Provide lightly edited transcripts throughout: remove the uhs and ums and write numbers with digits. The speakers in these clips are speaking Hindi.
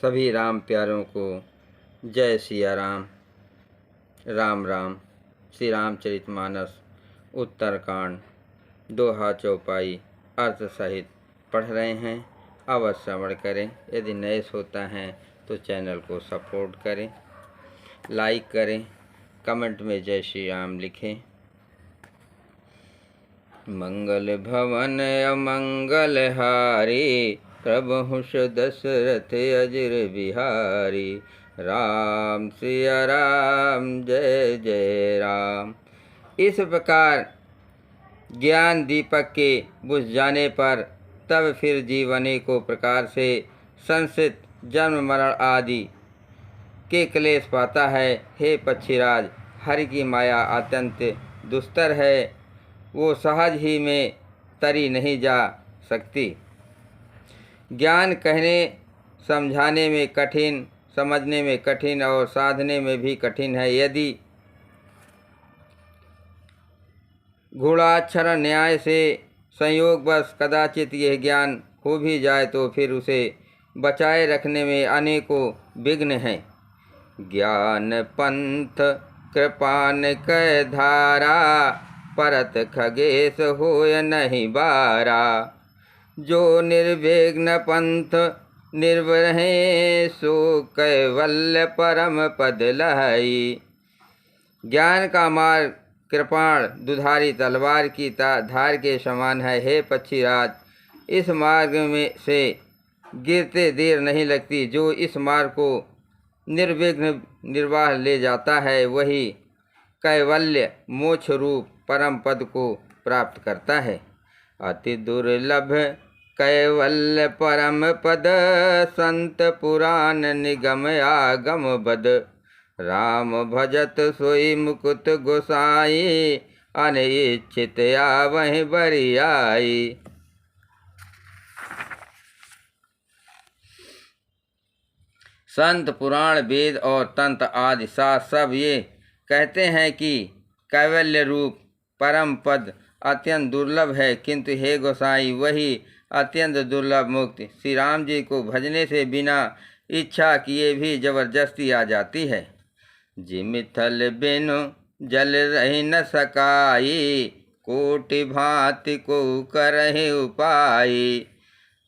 सभी राम प्यारों को जय सिया राम। राम राम। श्री रामचरितमानस उत्तरकांड दोहा चौपाई अर्थ सहित पढ़ रहे हैं। अवश्य श्रवण करें। यदि नए श्रोता हैं तो चैनल को सपोर्ट करें, लाइक करें, कमेंट में जय श्री राम लिखें। मंगल भवन अमंगल हारी, प्रभु दशरथ अजर बिहारी। राम सिया राम जय जय राम। इस प्रकार ज्ञान दीपक के बुझ जाने पर तब फिर जीवन को प्रकार से संसित जन्म मरण आदि के क्लेश पाता है। हे पक्षीराज, हरि की माया अत्यंत दुस्तर है, वो सहज ही में तरी नहीं जा सकती। ज्ञान कहने समझाने में कठिन, समझने में कठिन और साधने में भी कठिन है। यदि गूढ़ाक्षर न्याय से संयोगवश कदाचित यह ज्ञान हो भी जाए तो फिर उसे बचाए रखने में अनेकों विघ्न हैं। ज्ञान पंथ कृपान कै धारा, परत खगेश होय नहीं बारा। जो निर्विघ्न पंथ निर्वहे, सो कैवल्य परम पद लहई। ज्ञान का मार्ग कृपाण दुधारी तलवार की धार के समान है। हे पक्षीराज, इस मार्ग में से गिरते देर नहीं लगती। जो इस मार्ग को निर्विघ्न निर्वाह ले जाता है वही कैवल्य मोक्ष रूप परम पद को प्राप्त करता है। अति दुर्लभ कैवल्य परम पद, संत पुराण निगम आगम बद। राम भजत सोई मुकुत गोसाई, अनिच्छित आवहि बरियाई। संत पुराण वेद और तंत्र आदि शास्त्र सब ये कहते हैं कि कैवल्य रूप परम पद अत्यंत दुर्लभ है, किंतु हे गोसाई वही अत्यंत दुर्लभ मुक्ति श्री राम जी को भजने से बिना इच्छा किए भी जबरदस्ती आ जाती है। जिमिथल बिनु जल रही न सकाई, कोटि भांति को करहि उपाई।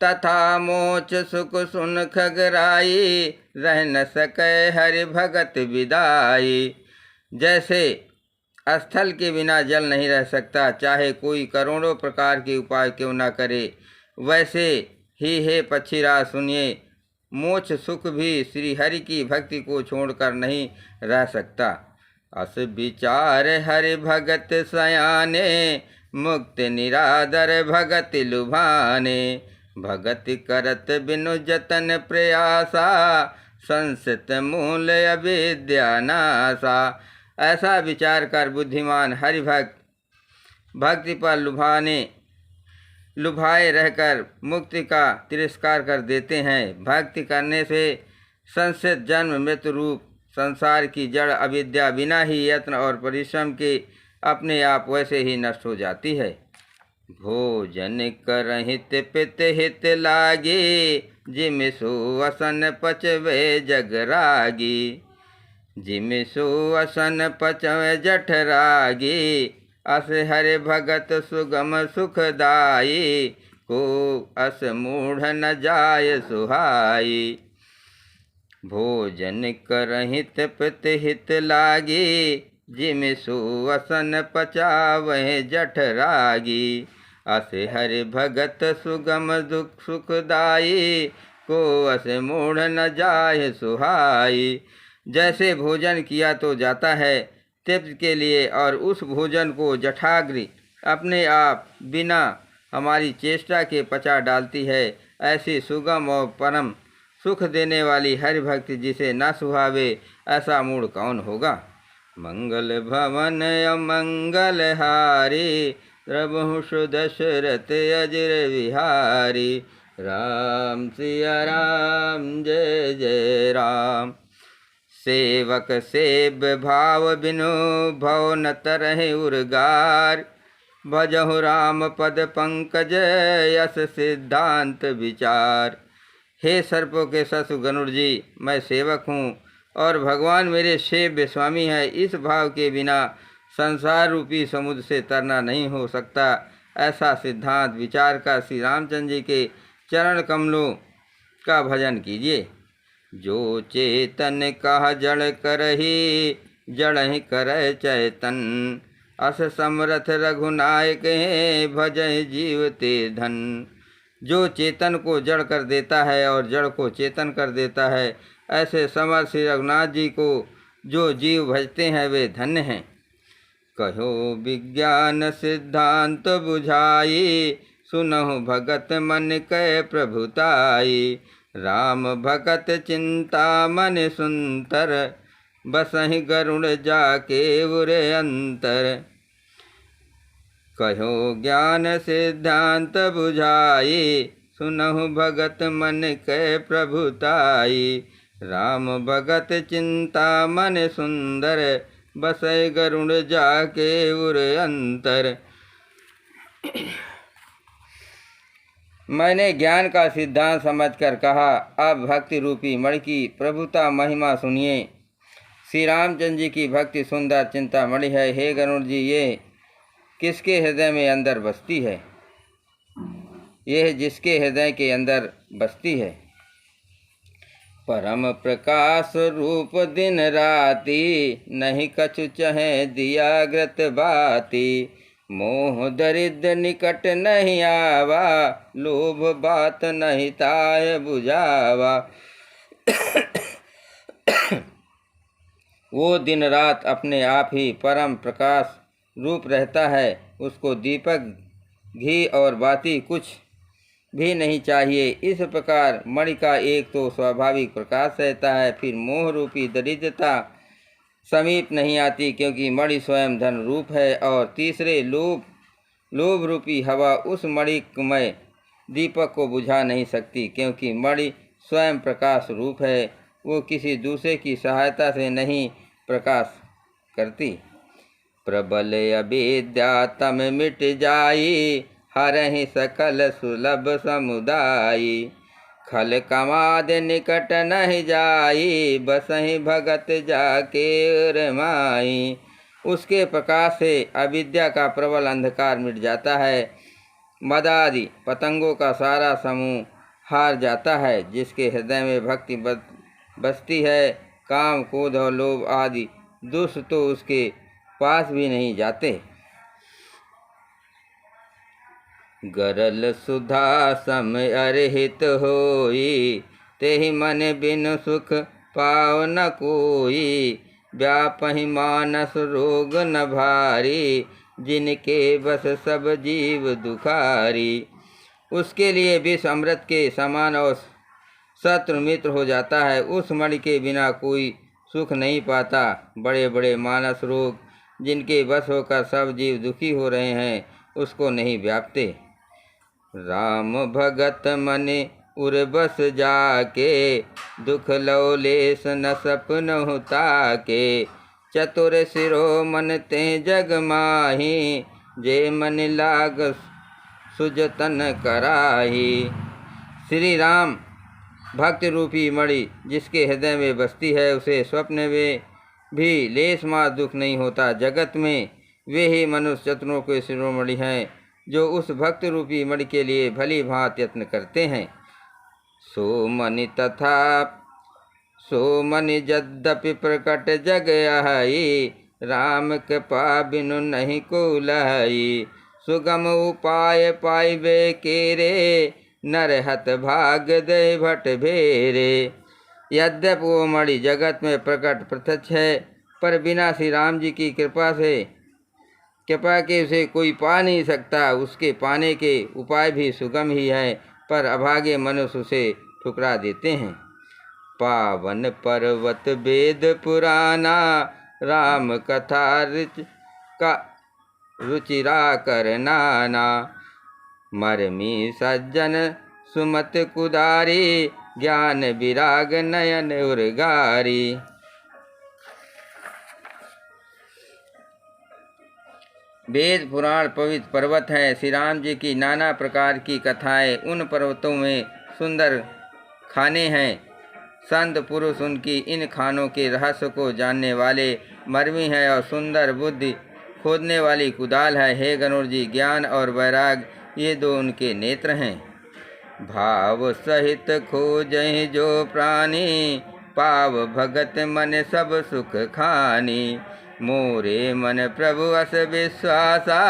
तथा मोच सुख सुन खगराई, रह न सकै हरि भगत विदाई। जैसे स्थल के बिना जल नहीं रह सकता, चाहे कोई करोड़ों प्रकार के उपाय क्यों न करे, वैसे ही हे पक्षीराज सुनिए, मोक्ष सुख भी श्री हरि की भक्ति को छोड़कर नहीं रह सकता। अस विचार हरि भगत सयाने, मुक्त निरादर भगत लुभाने। भगति करत बिनु जतन प्रयासा, संसित मूल अविद्या नासा। ऐसा विचार कर बुद्धिमान हरिभक्त भक्ति पर लुभाए रहकर मुक्ति का तिरस्कार कर देते हैं। भक्ति करने से संसित जन्म मृत्यु रूप संसार की जड़ अविद्या बिना ही यत्न और परिश्रम के अपने आप वैसे ही नष्ट हो जाती है। भोजन करहित पित हित लागे, जिम सुवसन पचवे जग रागी। जिम सुवसन पचवे जठ रागी, अस हरि भगत सुगम सुखदाई। को अस मूढ़ न जाय सुहाई। भोजन करहित पित हित लागी, जिम सुवसन पचावह जठ रागी। अस हरि भगत सुगम दुख सुखदाई, को अस मूढ़ न जाय सुहाई। जैसे भोजन किया तो जाता है तृप्ति के लिए, और उस भोजन को जठाग्नि अपने आप बिना हमारी चेष्टा के पचा डालती है, ऐसी सुगम और परम सुख देने वाली हरि भक्ति जिसे न सुहावे, ऐसा मूढ़ कौन होगा। मंगल भवन अमंगल हारी, प्रभु दशरथ अजर बिहारी। राम सिया राम जय जय राम। सेवक सेव भाव बिनु भव न तरहि उर्गार। भजहु राम पद पंकज, यस सिद्धांत विचार। हे सर्पों के ससु गरुड़ जी, मैं सेवक हूँ और भगवान मेरे सेव्य स्वामी हैं। इस भाव के बिना संसार रूपी समुद्र से तरना नहीं हो सकता। ऐसा सिद्धांत विचार कर श्री रामचंद्र जी के चरण कमलों का भजन कीजिए। जो चेतन कहा जड़ करही, जड़ ही करे चेतन। अस समरथ रघुनायक भजय जीव ते धन। जो चेतन को जड़ कर देता है और जड़ को चेतन कर देता है, ऐसे समर्थ श्री रघुनाथ जी को जो जीव भजते हैं वे धन्य हैं। कहो विज्ञान सिद्धांत बुझाई, सुनहु भगत मन कै प्रभुताई। राम भगत चिंता मन सुंतर, बसहि गरुड़ जाके उरे अंतर। कहो ज्ञान सिद्धांत बुझाई, सुनहु भगत मन कै प्रभुताई। राम भगत चिंता मन सुंदर, बसै गरुड़ जाके उर अंतर। मैंने ज्ञान का सिद्धांत समझकर कहा, अब भक्ति रूपी मणि की प्रभुता महिमा सुनिए। श्री रामचंद्र जी की भक्ति सुंदर चिंता मणि है। हे गरुड़ जी, ये किसके हृदय में अंदर बसती है? यह जिसके हृदय के अंदर बसती है। परम प्रकाश रूप दिन राति, नहीं कछु चहे दिया ग्रत बाती। मोह दरिद्र निकट नहीं आवा, लोभ बात नहीं ताय बुझावा। वो दिन रात अपने आप ही परम प्रकाश रूप रहता है। उसको दीपक, घी और बाती कुछ भी नहीं चाहिए। इस प्रकार मणि का एक तो स्वाभाविक प्रकाश रहता है, फिर मोह रूपी दरिद्रता समीप नहीं आती, क्योंकि मणि स्वयं धन रूप है। और तीसरे लोभ रूपी हवा उस मणिमय दीपक को बुझा नहीं सकती, क्योंकि मणि स्वयं प्रकाश रूप है। वो किसी दूसरे की सहायता से नहीं प्रकाश करती। प्रबल अविद्या तम मिट जाई, हरहि सकल सुलभ समुदायी। खल कमाद निकट नहीं जाई, बसहि भगत जाके रमाई। उसके प्रकाश से अविद्या का प्रबल अंधकार मिट जाता है। मदादि पतंगों का सारा समूह हार जाता है। जिसके हृदय में भक्ति बसती है, काम क्रोध और लोभ आदि दुष्ट तो उसके पास भी नहीं जाते। गरल सुधा सम अरहित होई, तेहि मन बिन सुख पाव न कोई। व्यापहि मानस रोग न भारी, जिनके बस सब जीव दुखारी। उसके लिए विष अमृत के समान और शत्रु मित्र हो जाता है। उस मणि के बिना कोई सुख नहीं पाता। बड़े बड़े मानस रोग, जिनके बस होकर सब जीव दुखी हो रहे हैं, उसको नहीं व्यापते। राम भगत मन उर बस जाके, दुख लौलेस न सपन होता के। चतुर सिरो मन ते जग माही, जे मन लाग सुजतन कराही। श्री राम भक्ति रूपी मणि जिसके हृदय में बसती है, उसे स्वप्न में भी लेस मार दुख नहीं होता। जगत में वे ही मनुष्य चतुरों के शिरोमणि हैं, जो उस भक्ति रूपी मणि के लिए भली भांति यत्न करते हैं। सो मनि यद्यपि प्रकट जग आई, राम कृपा बिनु नहीं को लहई। सुगम उपाय पाइबे केरे, नरहत भाग दे भट भेरे। यद्यप वो मणि जगत में प्रकट प्रत्यक्ष है, पर बिना श्री राम जी की कृपा के उसे कोई पा नहीं सकता। उसके पाने के उपाय भी सुगम ही है, पर अभागे मनुष्य उसे ठुकरा देते हैं। पावन पर्वत वेद पुराना, राम कथा रुचिरा करनाना। मरमी सज्जन सुमत कुदारी, ज्ञान विराग नयन उर्गारी। वेद पुराण पवित्र पर्वत हैं। श्री राम जी की नाना प्रकार की कथाएं उन पर्वतों में सुंदर खाने हैं। संत पुरुष उनकी इन खानों के रहस्य को जानने वाले मर्मी है और सुंदर बुद्धि खोदने वाली कुदाल है। हे गणुर जी, ज्ञान और वैराग ये दो उनके नेत्र हैं। भाव सहित खोजहि जो प्राणी, पाव भगत मन सब सुख खानी। मोरे मन प्रभु अस विश्वासा,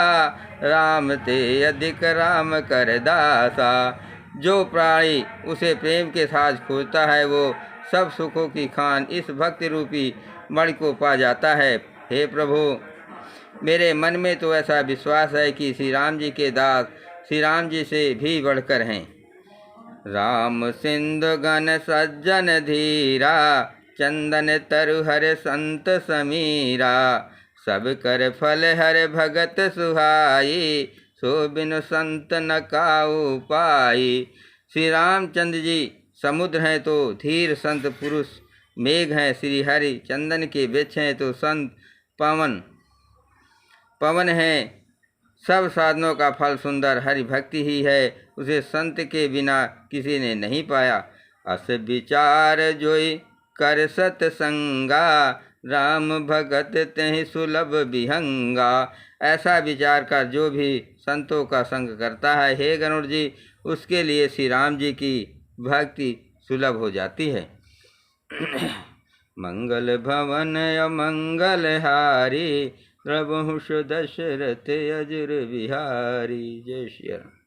राम ते अधिक राम कर दासा। जो प्राणी उसे प्रेम के साथ खोजता है वो सब सुखों की खान इस भक्ति रूपी मणि को पा जाता है। हे प्रभु, मेरे मन में तो ऐसा विश्वास है कि श्री राम जी के दास श्री राम जी से भी बढ़कर हैं। राम सिंधु गण सज्जन धीरा, चंदन तरु हर संत समीरा। सब कर फल हर भगत सुहाई, सो बिनु संत न काऊ पाई। श्री रामचंद्र जी समुद्र हैं तो धीर संत पुरुष मेघ हैं। श्री हरि चंदन के वृक्ष हैं तो संत पवन हैं। सब साधनों का फल सुंदर हरि भक्ति ही है, उसे संत के बिना किसी ने नहीं पाया। अस विचार जोई कर सतसंगा, राम भगत तेहि सुलभ विहंगा। ऐसा विचार कर जो भी संतों का संग करता है, हे गणुर जी, उसके लिए श्री राम जी की भक्ति सुलभ हो जाती है। मंगल भवन अमंगल हारी, प्रभु दशरथ अजुर बिहारी। जय श्री राम।